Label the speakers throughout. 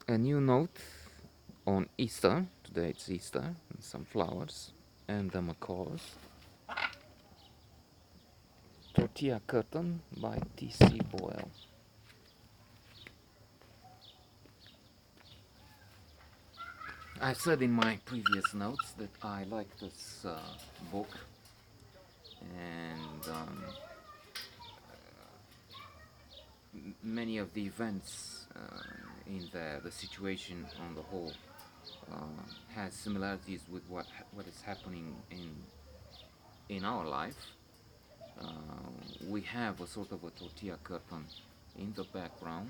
Speaker 1: A new note on Easter. Today it's Easter, and some flowers, and the macaws. Tortilla Curtain by T.C. Boyle. I said in my previous notes that I like this book, and many of the events in there, the situation on the whole, has similarities with what is happening in our life. We have a sort of a tortilla curtain in the background.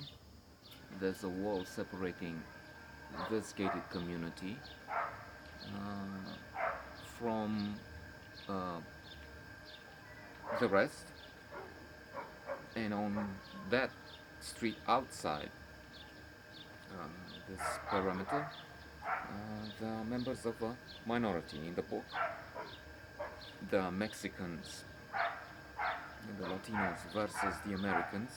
Speaker 1: There's a wall separating this gated community from uh, the rest, and on that street outside this perimeter, the members of a minority in the book, the Mexicans and the Latinos versus the Americans.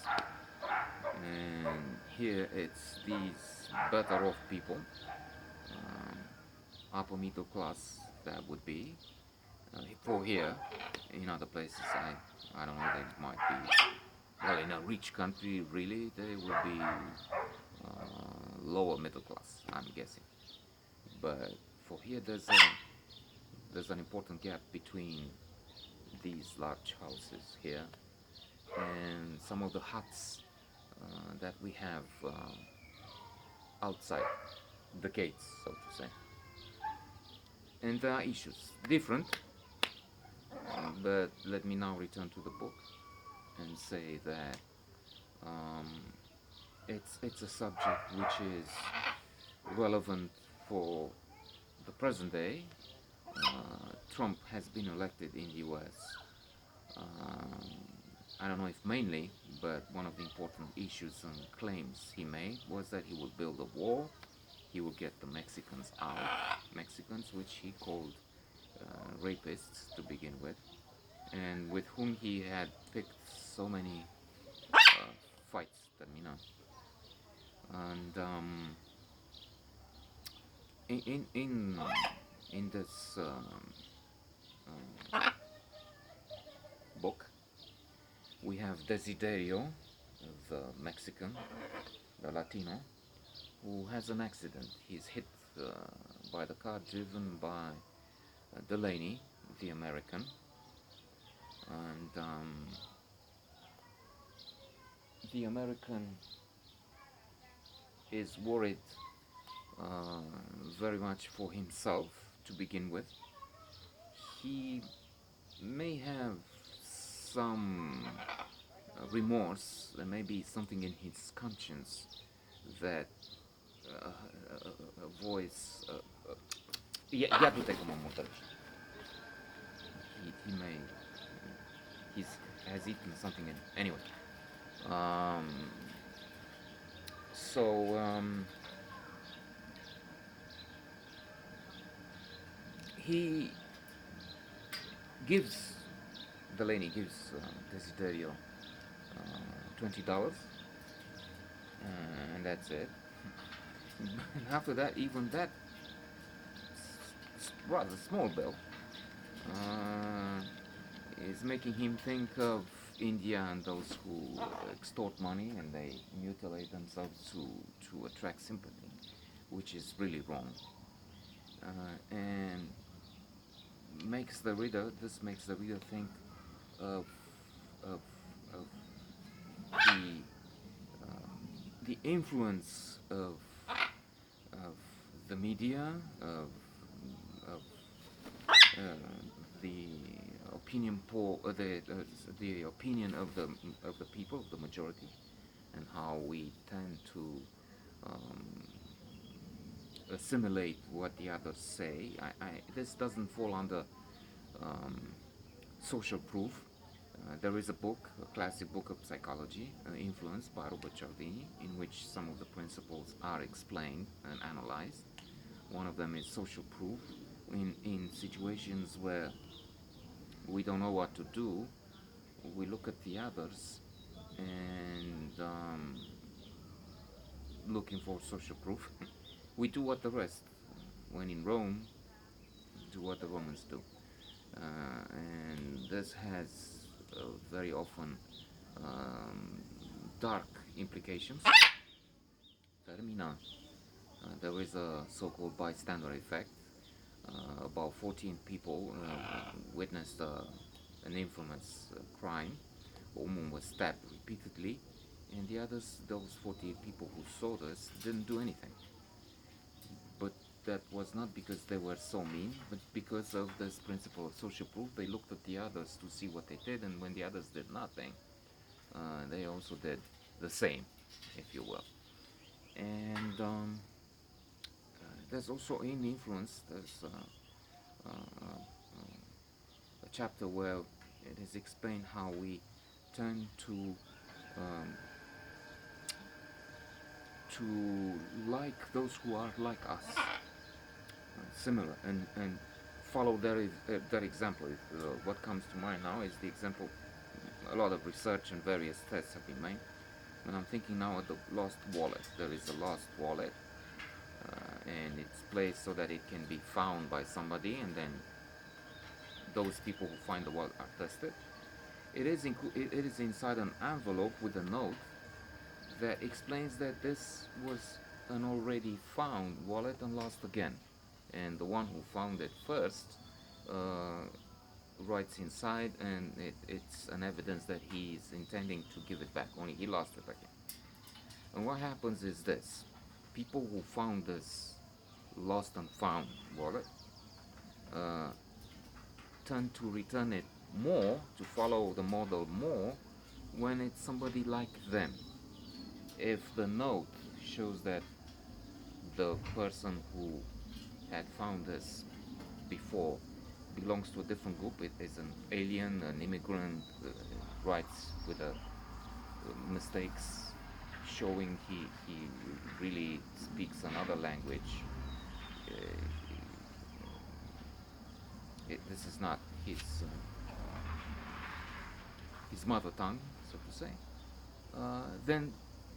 Speaker 1: And here it's these better off people, um, upper middle class, that would be. For here, in other places, I don't know, they might be, well, in a rich country, really, they would be lower middle class, I'm guessing. But for here, there's an important gap between these large houses here and some of the huts that we have outside the gates, so to say. And there are issues different, but let me now return to the book and say that um, it's a subject which is relevant for the present day. Trump has been elected in the U.S. Um, I don't know if mainly, but one of the important issues and claims he made was that he would build a wall, he would get the Mexicans out, Mexicans which he called rapists to begin with, and with whom he had picked so many fights that we know. And in in in, in this book, we have Desiderio, the Mexican, the Latino, who has an accident. He's hit by the car driven by Delaney, the American, and the American is worried uh, very much for himself to begin with. He may have some remorse, there may be something in his conscience that a voice. Ja tutaj go mam motorist. He may. He's has eaten something in. Anyway. Um, so he gives Delaney gives Desiderio $20, and that's it. And after that, even that rather small bill uh, is making him think of India and those who extort money and they mutilate themselves to attract sympathy, which is really wrong. And this makes the reader think of, of, of the, the influence of the media, of uh, the opinion poll, the opinion of the people, of the majority, and how we tend to um, assimilate what the others say. This doesn't fall under um, social proof. There is a book, a classic book of psychology, influenced by Robert Cialdini, in which some of the principles are explained and analyzed. One of them is social proof. In situations where we don't know what to do, we look at the others and looking for social proof. We do what the rest. When in Rome, do what the Romans do. And this has very often dark implications. Termina. There is a so-called bystander effect. About 14 people witnessed an infamous crime. A woman was stabbed repeatedly, and the others, those 48 people who saw this, didn't do anything. But that was not because they were so mean, but because of this principle of social proof. They looked at the others to see what they did, and when the others did nothing, they also did the same, if you will. And there's also in influence. There's a chapter where it is explained how we tend um, to like those who are like us, similar, and follow their example. What comes to mind now is the example. A lot of research and various tests have been made. And I'm thinking now of the lost wallet. There is a lost wallet, and it's placed so that it can be found by somebody, and then those people who find the wallet are tested. It is inside an envelope with a note that explains that this was an already found wallet and lost again, and the one who found it first writes inside, and it's an evidence that he is intending to give it back, only he lost it again. And what happens is this: people who found this lost and found wallet uh, tend to return it more, to follow the model more, when it's somebody like them. If the note shows that the person who had found this before belongs to a different group, it is an alien, an immigrant, writes with mistakes, showing he really speaks another language. Uh, this is not his mother tongue, so to say. Then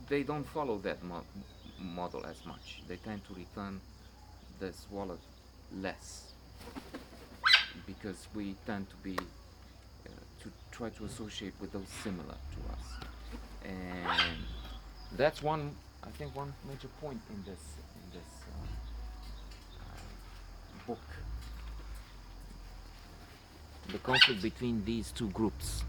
Speaker 1: they don't follow that model as much. They tend to return this wallet less, because we tend to be to try to associate with those similar to us, and that's one, I think, one major point in this book. The conflict between these two groups.